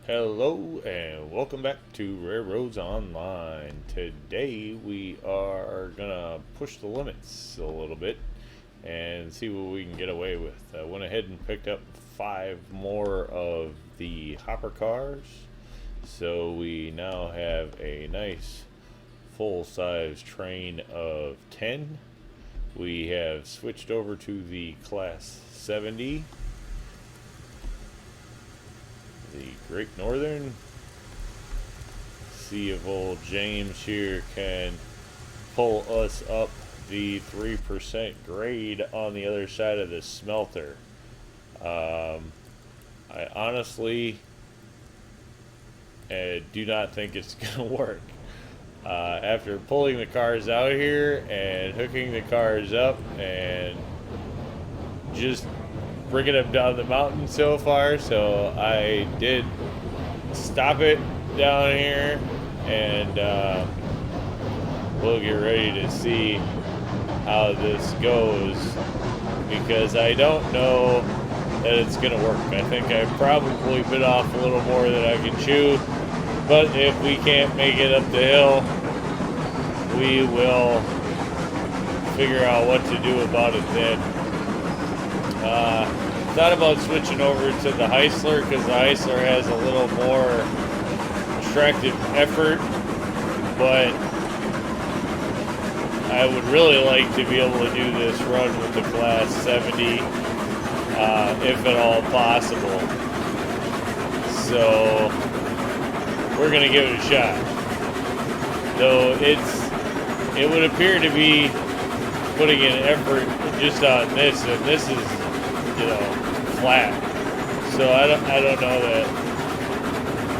Hello and welcome back to RailRoads Online. Today we are gonna push the limits a little bit and see what we can get away with. I went ahead and picked up 5 more of the hopper cars, so we now have a nice full-size train of 10. We have switched over to the Class 70. The Great Northern. See if old James here can pull us up the 3% grade on the other side of the smelter. I honestly do not think it's going to work. After pulling the cars out here and hooking the cars up and just bringing them down the mountain so far, so I did stop it down here, and we'll get ready to see how this goes, because I don't know that it's gonna work. I think I probably bit off a little more than I can chew, but if we can't make it up the hill, we will figure out what to do about it then. Thought about switching over to the Heisler, because the Heisler has a little more attractive effort, but I would really like to be able to do this run with the Class 70, if at all possible. So we're gonna give it a shot. Though it would appear to be putting in effort just on this, and this is, flat. So I don't know that.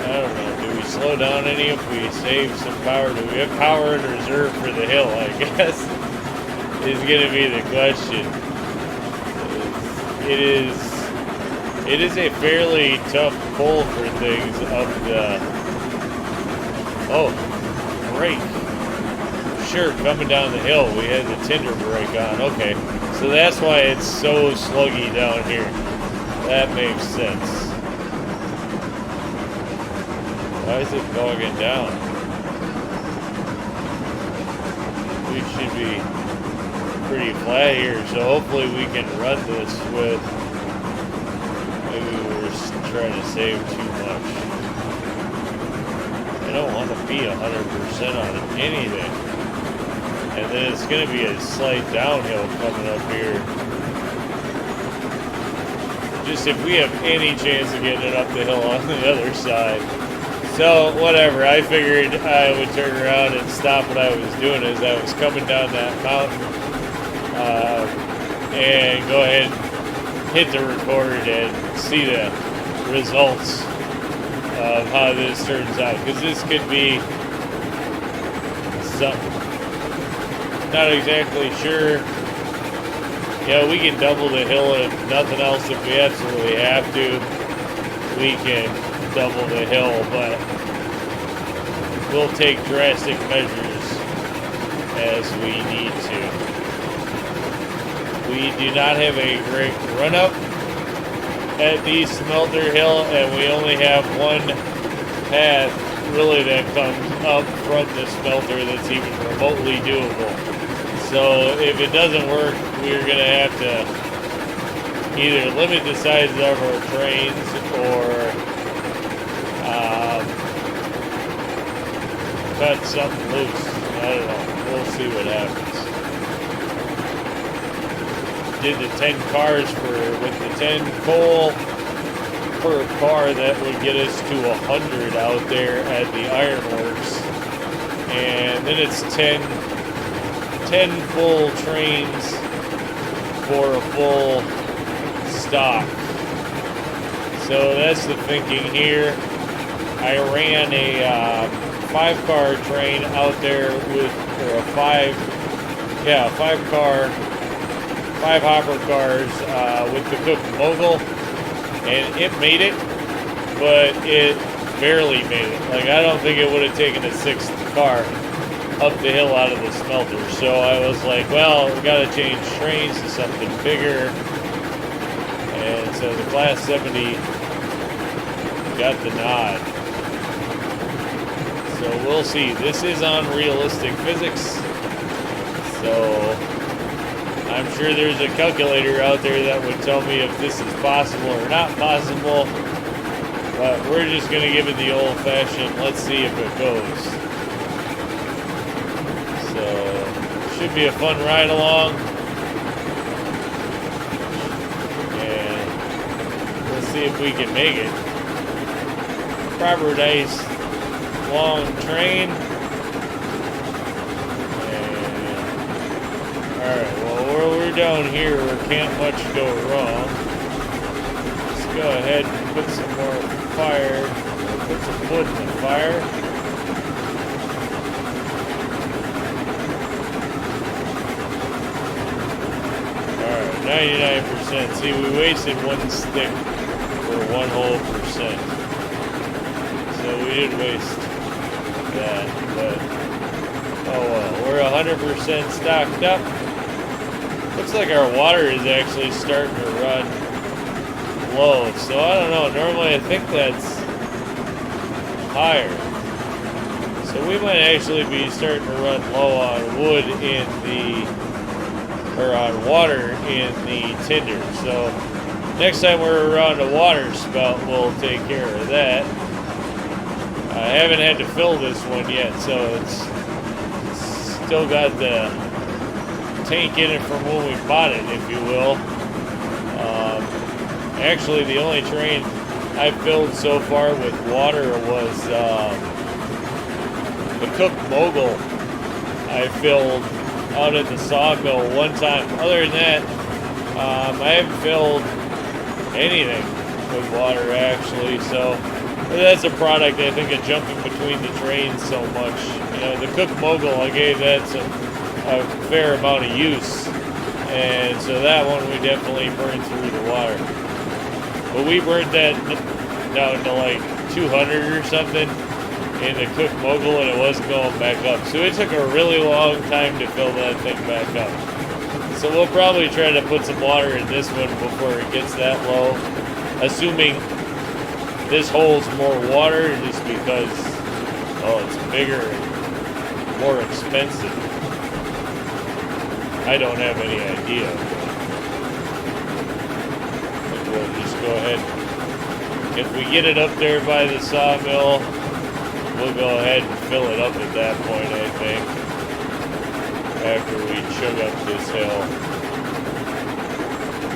I don't know. Do we slow down any if we save some power? Do we have power in reserve for the hill? I guess is going to be the question. It is a fairly tough pull for things up the. Oh, brake. Sure, coming down the hill, we had the tinder brake on. Okay, so that's why it's so sluggy down here. That makes sense. Why is it bogging down? We should be pretty flat here, so hopefully we can run this with. Maybe we're trying to save too much. I don't want to be 100% on anything. And then it's going to be a slight downhill coming up here. Just if we have any chance of getting it up the hill on the other side. So, whatever. I figured I would turn around and stop what I was doing as I was coming down that mountain. And go ahead and hit the record and see the results of how this turns out. Because this could be something. Not exactly sure. Yeah, we can double the hill if nothing else. If we absolutely have to, we can double the hill, but we'll take drastic measures as we need to. We do not have a great run-up at the Smelter Hill, and we only have one path really that comes up from the smelter that's even remotely doable. So if it doesn't work, we're going to have to either limit the size of our trains or cut something loose. I don't know. We'll see what happens. Did the 10 cars with the 10 coal per car, that would get us to 100 out there at the ironworks. And then it's 10 full trains for a full stock. So that's the thinking here. I ran a 5-car train out there with, or a 5 hopper cars with the Cook Mogul, and it made it, but it barely made it. Like, I don't think it would have taken a 6th car up the hill out of the smelter. So I was like, well, we got to change trains to something bigger. And so the Class 70 got the nod. So we'll see. This is on realistic physics. So I'm sure there's a calculator out there that would tell me if this is possible or not possible. But we're just going to give it the old-fashioned, let's see if it goes. So, should be a fun ride along. And we'll see if we can make it. Proper nice long train. Alright, well, we're down here where can't much go wrong. Let's go ahead and put some more fire, put some wood in the fire. Alright, 99%. See, we wasted one stick for 1 whole percent. So we did waste that, but oh well, we're 100% stocked up. Looks like our water is actually starting to run low, so I don't know. Normally I think that's higher. So we might actually be starting to run low on wood in the, or on water in the tinder. So next time we're around a water spout, we'll take care of that. I haven't had to fill this one yet, so it's still got the tank in it from when we bought it, if you will. Actually, the only train I filled so far with water was the Cook Mogul. I filled out at the sawmill one time. Other than that, I haven't filled anything with water, actually, so that's a product I think of jumping between the trains so much. You know, the Cook Mogul, I gave that a fair amount of use, and so that one we definitely burned through the water. But we burned that down to like 200 or something in the Cook Mogul, and it wasn't going back up. So it took a really long time to fill that thing back up. So we'll probably try to put some water in this one before it gets that low, assuming this holds more water just because, oh, it's bigger and more expensive. I don't have any idea. But we'll just go ahead. If we get it up there by the sawmill, we'll go ahead and fill it up at that point, I think. After we chug up this hill.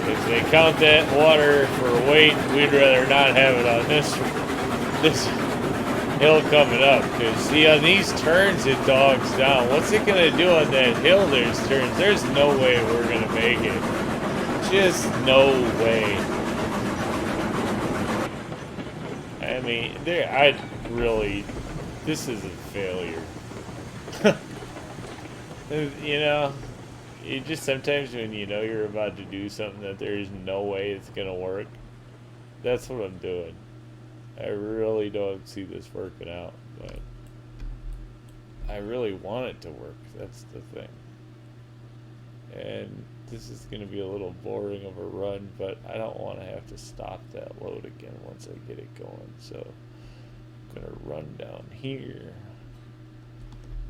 If they count that water for weight, we'd rather not have it on this hill coming up. Because, see, on these turns, it dogs down. What's it going to do on that hill? There's turns. There's no way we're going to make it. Just no way. I mean, this is a failure. You know, you just sometimes when you know you're about to do something that there's no way it's going to work, that's what I'm doing. I really don't see this working out, but I really want it to work. That's the thing. And this is going to be a little boring of a run, but I don't want to have to stop that load again once I get it going. So I'm going to run down here.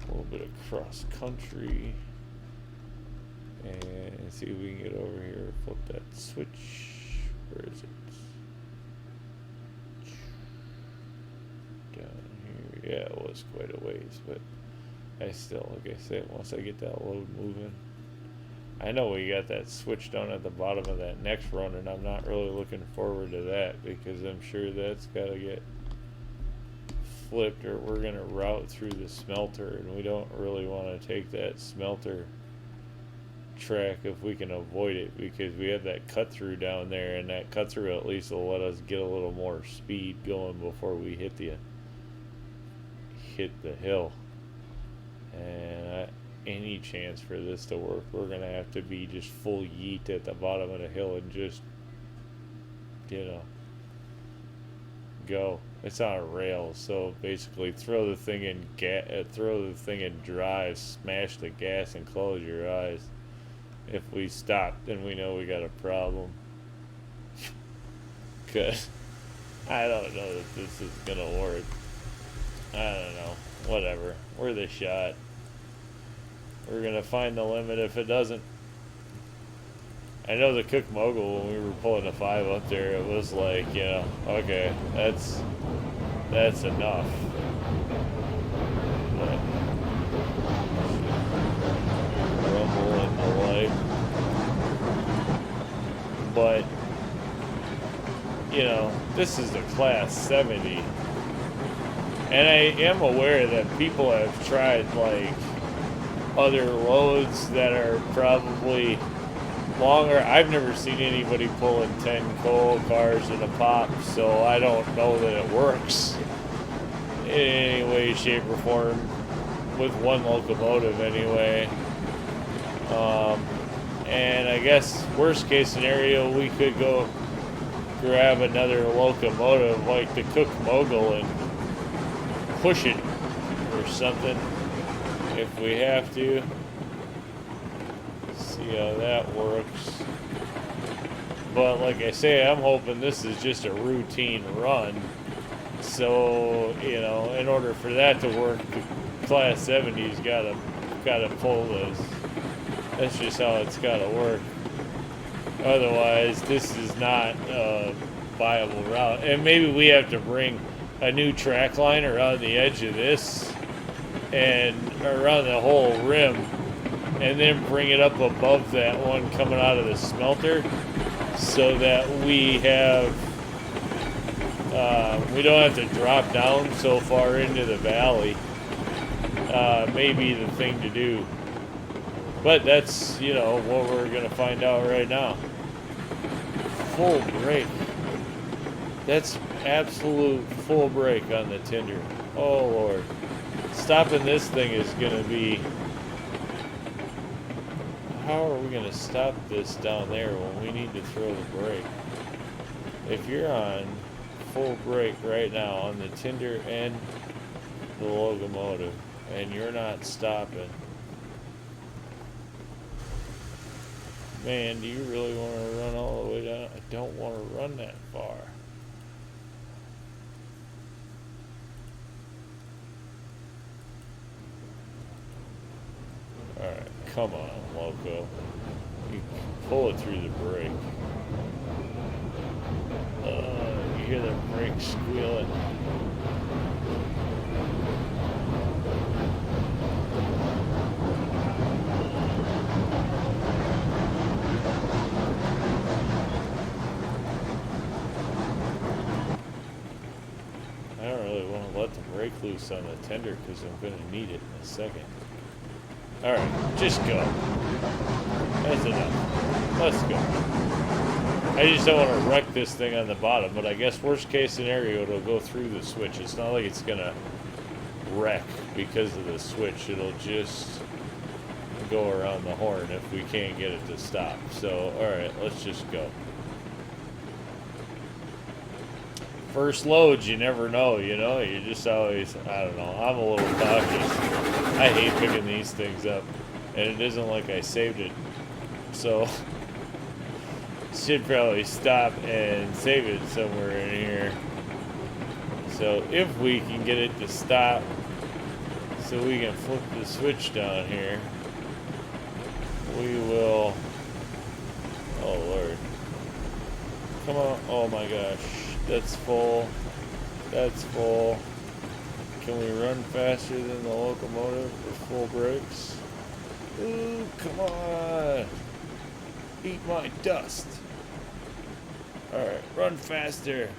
A little bit of cross country. And see if we can get over here. Flip that switch. Where is it? Down here. Yeah, it was quite a ways, but I still, like I said, once I get that load moving. I know we got that switch down at the bottom of that next run, and I'm not really looking forward to that because I'm sure that's got to get flipped or we're going to route through the smelter, and we don't really want to take that smelter track if we can avoid it because we have that cut through down there, and that cut through at least will let us get a little more speed going before we hit the hill. And any chance for this to work, we're gonna have to be just full yeet at the bottom of the hill and just, you know, go. It's on a rail, so basically throw the thing in drive, smash the gas, and close your eyes. If we stop, then we know we got a problem. Cause I don't know that this is gonna work. I don't know. Whatever. We're the shot. We're gonna find the limit if it doesn't. I know the Cook Mogul, when we were pulling a 5 up there, it was like, you know, okay, that's enough. But, rumble and the like. But, you know, this is a Class 70. And I am aware that people have tried, like, other loads that are probably longer. I've never seen anybody pulling 10 coal cars in a pop, so I don't know that it works in any way, shape, or form with one locomotive anyway. And I guess worst case scenario, we could go grab another locomotive like the Cook Mogul and push it or something if we have to. See how that works. But like I say, I'm hoping this is just a routine run. So, you know, in order for that to work, the Class 70's gotta pull this. That's just how it's gotta work. Otherwise, this is not a viable route. And maybe we have to bring a new track line around the edge of this and around the whole rim, and then bring it up above that one coming out of the smelter, so that we have we don't have to drop down so far into the valley. Maybe the thing to do, but that's, you know, what we're gonna find out right now. Full brake. That's absolute full brake on the Tinder. Oh Lord, stopping this thing is gonna be. How are we going to stop this down there when we need to throw the brake? If you're on full brake right now on the Tinder and the locomotive, and you're not stopping, man, do you really want to run all the way down? I don't want to run that far. Alright, come on, loco. You pull it through the brake. You hear the brake squealing. I don't really want to let the brake loose on the tender because I'm going to need it in a second. Alright, just go. That's enough. Let's go. I just don't want to wreck this thing on the bottom, but I guess worst case scenario, it'll go through the switch. It's not like it's going to wreck because of the switch. It'll just go around the horn if we can't get it to stop. So, alright, let's just go. First loads, you never know, you know? You just always, I don't know, I'm a little cautious. I hate picking these things up, and it isn't like I saved it, so should probably stop and save it somewhere in here. So if we can get it to stop, so we can flip the switch down here, we will. Oh Lord, come on! Oh my gosh, that's full. That's full. Can we run faster than the locomotive with full brakes? Ooh, come on. Eat my dust. Alright, run faster.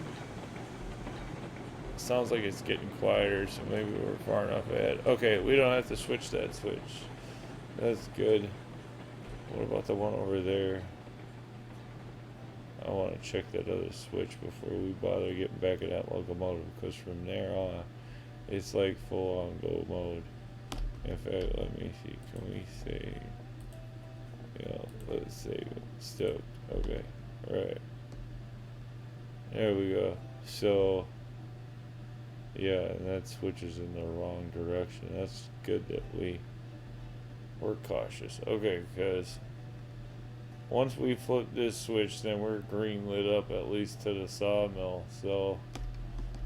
Sounds like it's getting quieter, so maybe we're far enough ahead. Okay, we don't have to switch that switch. That's good. What about the one over there? I want to check that other switch before we bother getting back in that locomotive, because from there on, it's like full on go mode. In fact, let me see. Can we say, yeah, let's say stoked. Okay, alright. There we go. So, yeah, and that switches in the wrong direction. That's good that we're cautious. Okay, because once we flip this switch, then we're green lit up at least to the sawmill. So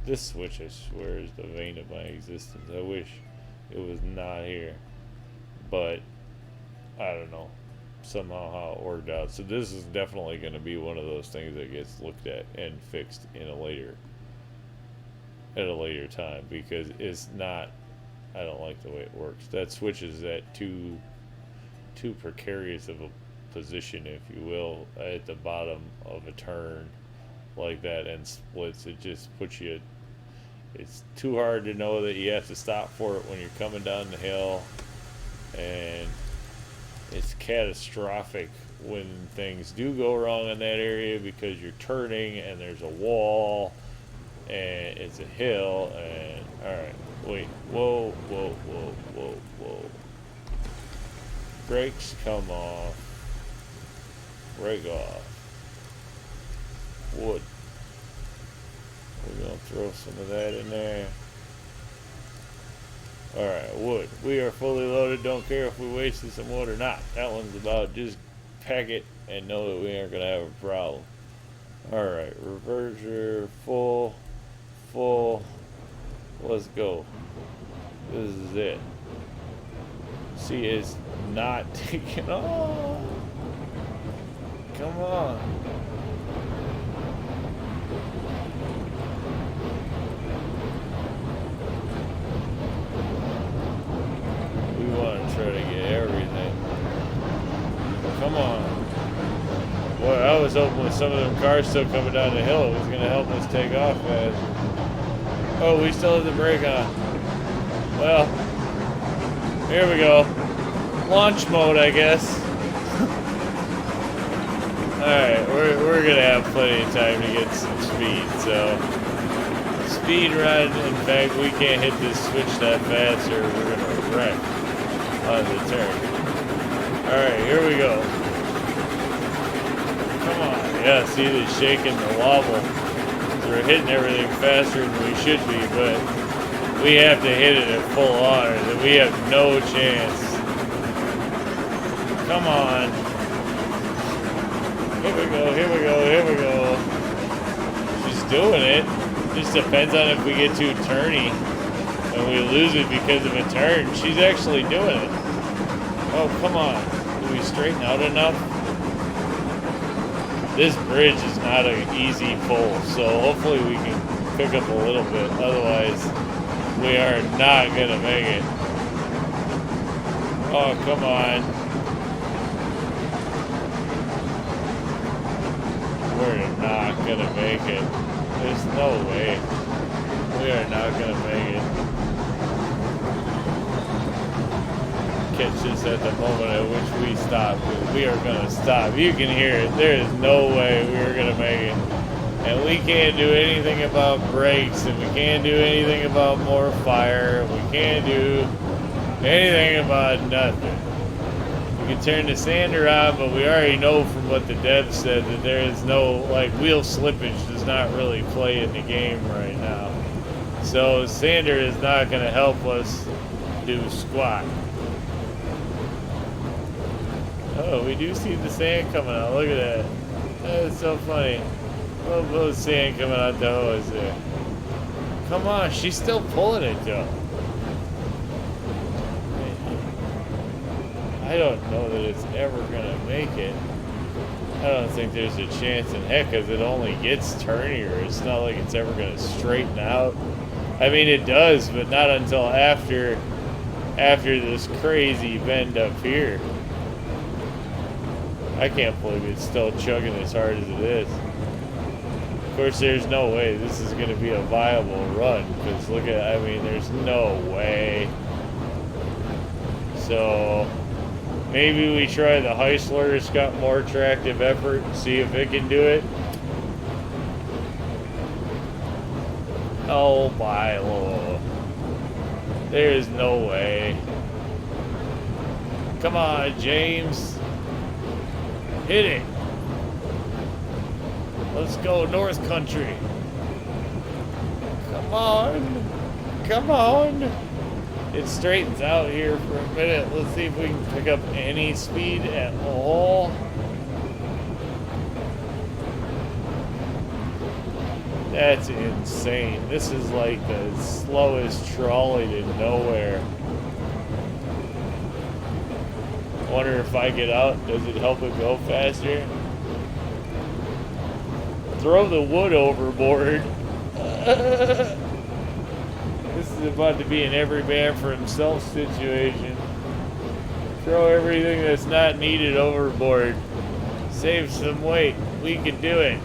This switch, I swear, is the vein of my existence. I wish it was not here. But, I don't know. Somehow how it worked out. So this is definitely going to be one of those things that gets looked at and fixed at a later time, because it's not, I don't like the way it works. That switch is at too precarious of a position, if you will, at the bottom of a turn like that, and splits. It just puts you, it's too hard to know that you have to stop for it when you're coming down the hill, and it's catastrophic when things do go wrong in that area, because you're turning and there's a wall and it's a hill. And alright, wait, whoa, brakes come off, brake off, wood, we're gonna throw some of that in there. Alright, wood. We are fully loaded. Don't care if we wasted some wood or not. That one's about just pack it and know that we aren't going to have a problem. Alright, reverser, full. Let's go. This is it. See, it's not taking off. Come on. Try to get everything. Come on. Boy, I was hoping with some of them cars still coming down the hill, it was going to help us take off fast. Oh, we still have the brake on. Well, here we go. Launch mode, I guess. Alright, we're going to have plenty of time to get some speed, so speed run. In fact, we can't hit this switch that fast or we're going to wreck on the turn. Alright, here we go. Come on. Yeah, see, they're shaking the wobble. We're hitting everything faster than we should be, but we have to hit it at full on, or we have no chance. Come on. Here we go, here we go, here we go. She's doing it. Just depends on if we get too turny and we lose it because of a turn. She's actually doing it. Oh, come on. Do we straighten out enough? This bridge is not an easy pull, so hopefully we can pick up a little bit. Otherwise, we are not going to make it. Oh, come on. We're not going to make it. There's no way. We are not going to make it. Catch us at the moment at which we stop. We are going to stop. You can hear it. There is no way we are going to make it. And we can't do anything about brakes, and we can't do anything about more fire. We can't do anything about nothing. We can turn the sander on, but we already know from what the dev said that there is no, like, wheel slippage does not really play in the game right now. So sander is not going to help us do squat. Oh, we do see the sand coming out. Look at that. That is so funny. A little sand coming out the hose there. Come on, she's still pulling it though. I don't know that it's ever gonna make it. I don't think there's a chance in heck, because it only gets turnier. It's not like it's ever gonna straighten out. I mean, it does, but not until after this crazy bend up here. I can't believe it's still chugging as hard as it is. Of course, there's no way this is going to be a viable run, because look at, I mean, there's no way. So maybe we try the Heisler. It's got more attractive effort, see if it can do it. Oh my lord. There is no way. Come on, James. Hit it. Let's go, North Country. Come on. Come on. It straightens out here for a minute. Let's see if we can pick up any speed at all. That's insane. This is like the slowest trolley to nowhere. Wonder if I get out, does it help it go faster? Throw the wood overboard. This is about to be an every man for himself situation. Throw everything that's not needed overboard. Save some weight. We can do it.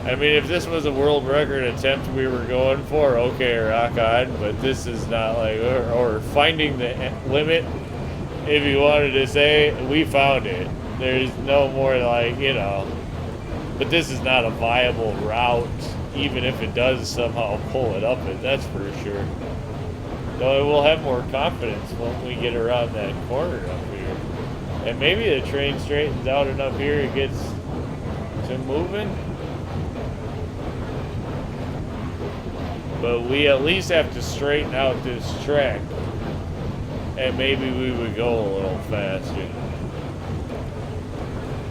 I mean, if this was a world record attempt we were going for, okay, rock on. But this is not like, or finding the limit. If you wanted to say, we found it. There's no more like, you know. But this is not a viable route, even if it does somehow pull it up it, that's for sure. Though we'll have more confidence when we get around that corner up here. And maybe the train straightens out enough here it gets to moving. But we at least have to straighten out this track. And maybe we would go a little faster.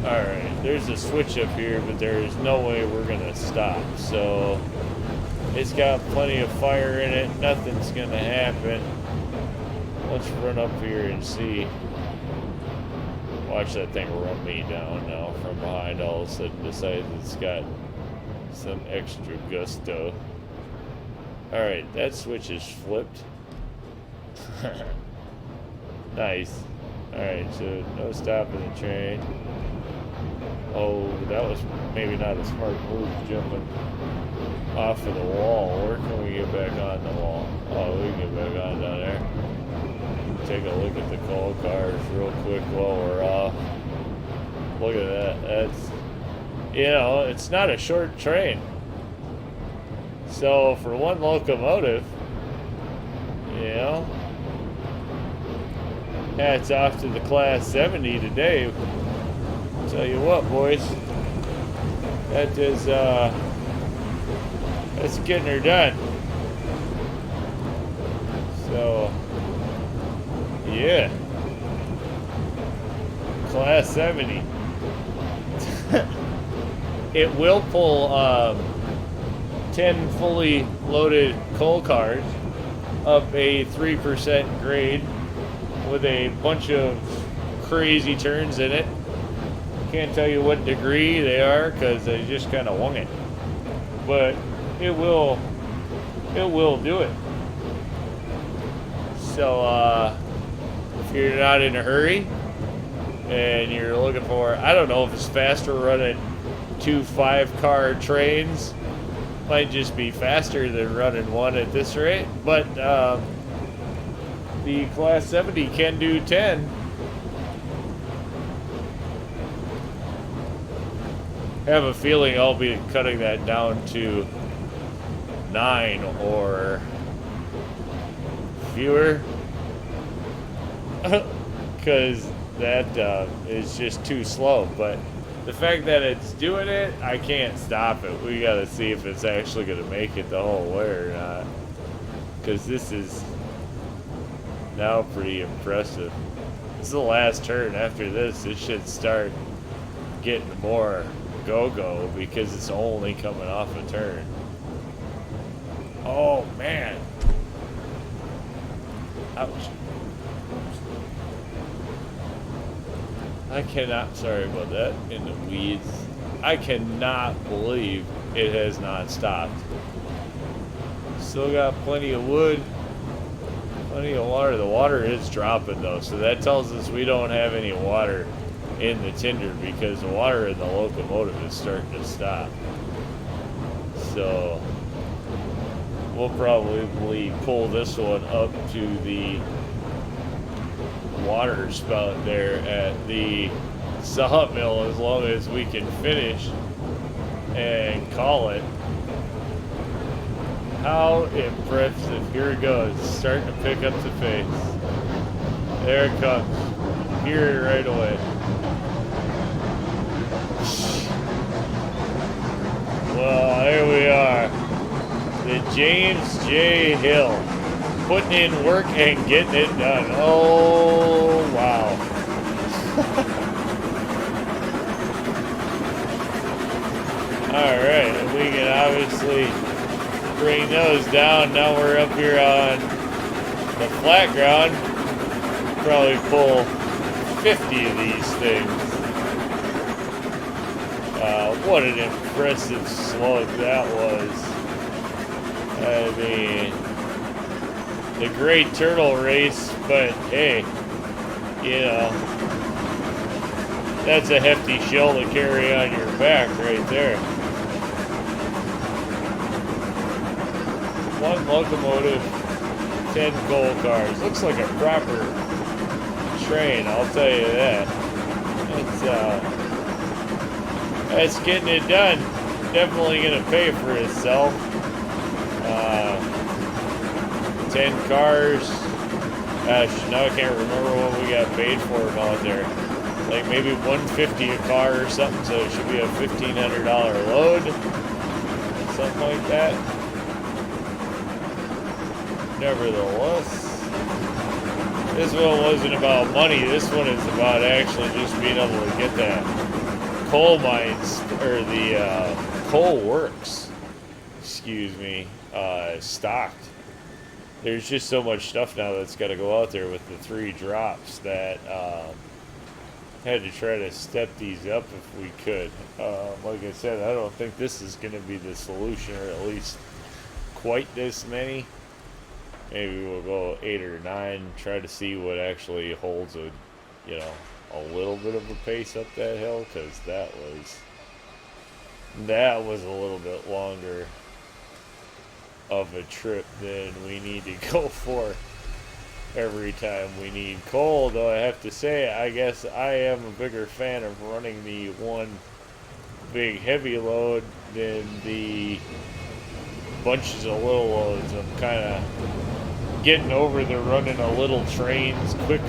Alright, there's a switch up here, but there's no way we're gonna stop. So, it's got plenty of fire in it. Nothing's gonna happen. Let's run up here and see. Watch that thing run me down now from behind. All of a sudden decides it's got some extra gusto. Alright, that switch is flipped. Nice. Alright, so no stopping the train. Oh, that was maybe not a smart move, jumping off of the wall. Where can we get back on the wall? Oh, we can get back on down there. Take a look at the coal cars real quick while we're off. Look at that. That's, you know, it's not a short train. So for one locomotive, you know, hats off to the Class 70 today. Tell you what, boys, that is, that's getting her done. So, yeah, Class 70. It will pull 10 fully loaded coal cars up a 3% grade with a bunch of crazy turns in it. Can't tell you what degree they are because they just kind of wung it, but it will do it. So if you're not in a hurry and you're looking for, I don't know if it's faster running 2 5-car trains, might just be faster than running one at this rate, but the Class 70 can do 10. I have a feeling I'll be cutting that down to 9 or fewer, because that is just too slow. But the fact that it's doing it, I can't stop it. We gotta see if it's actually gonna make it the whole way or not, because this is now pretty impressive. This is the last turn. After this, it should start getting more go-go because it's only coming off a turn. Oh man. Ouch. I cannot, sorry about that, in the weeds. I cannot believe it has not stopped. Still got plenty of wood, plenty of water. The water is dropping though, so that tells us we don't have any water in the tinder because the water in the locomotive is starting to stop. So we'll probably pull this one up to the water spout there at the sawmill as long as we can finish and call it. How impressive. Here it goes, starting to pick up the pace. There it comes. Hear it right away. Well, there we are. The James J. Hill, putting in work and getting it done. Oh, wow. Alright, and we can obviously bring those down. Now we're up here on the flat ground. Probably pull 50 of these things. What an impressive slug that was. I mean, the Great Turtle Race, but hey, you know, that's a hefty shell to carry on your back right there. One locomotive, 10 coal cars. Looks like a proper train, I'll tell you that. That's getting it done. Definitely going to pay for itself. 10 cars. Gosh, now I can't remember what we got paid for them out there. Like maybe $150 a car or something, so it should be a $1,500 load. Something like that. Nevertheless, this one wasn't about money. This one is about actually just being able to get that coal mines, or the coal works, excuse me, stocked. There's just so much stuff now that's got to go out there with the 3 drops that had to try to step these up if we could. Like I said, I don't think this is going to be the solution, or at least quite this many. Maybe we'll go 8 or 9, try to see what actually holds a, you know, a little bit of a pace up that hill, because that was a little bit longer of a trip than we need to go for every time we need coal. Though I have to say, I guess I am a bigger fan of running the one big heavy load than the bunches of little loads. I'm kind of getting over the running a little trains quick,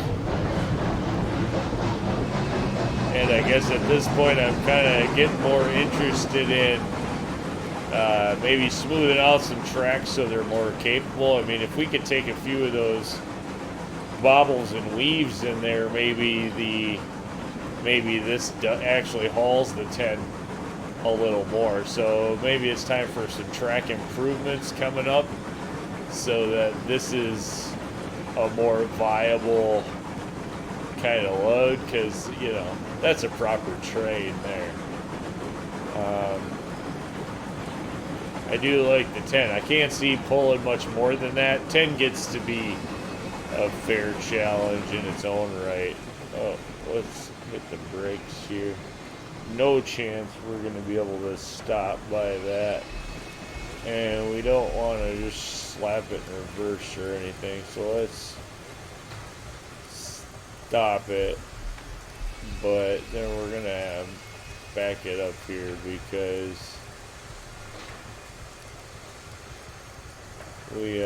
and I guess at this point I'm kind of getting more interested in maybe smoothing out some tracks so they're more capable. I mean, if we could take a few of those bobbles and weaves in there, maybe this actually hauls the 10 a little more. So maybe it's time for some track improvements coming up, so that this is a more viable kind of load, because, you know, that's a proper train there. I do like the 10. I can't see pulling much more than that. 10 gets to be a fair challenge in its own right. Oh, let's hit the brakes here. No chance we're going to be able to stop by that. And we don't want to just slap it in reverse or anything, so let's stop it. But then we're going to back it up here, because we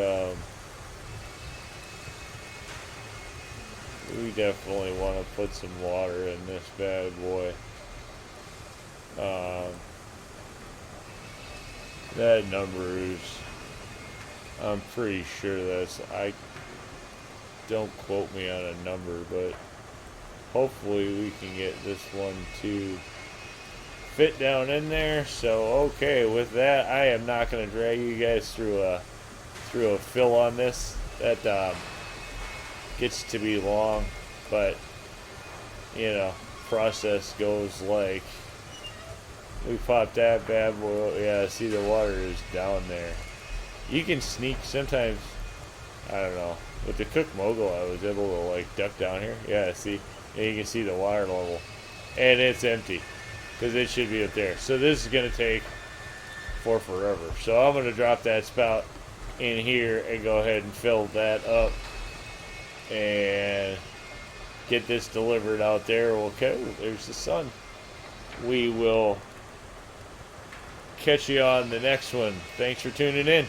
definitely want to put some water in this bad boy. That number is, I'm pretty sure I don't quote me on a number, but hopefully we can get this one to fit down in there. So okay, with that, I am not going to drag you guys through a fill on this. That gets to be long, but you know, process goes like, we popped that bad boy. Yeah, see, the water is down there. You can sneak sometimes. I don't know. With the Cook Mogul, I was able to like duck down here. Yeah, see, and you can see the water level, and it's empty, because it should be up there. So this is gonna take for forever. So I'm gonna drop that spout in here and go ahead and fill that up and get this delivered out there. Okay, there's the sun. We will catch you on the next one. Thanks for tuning in.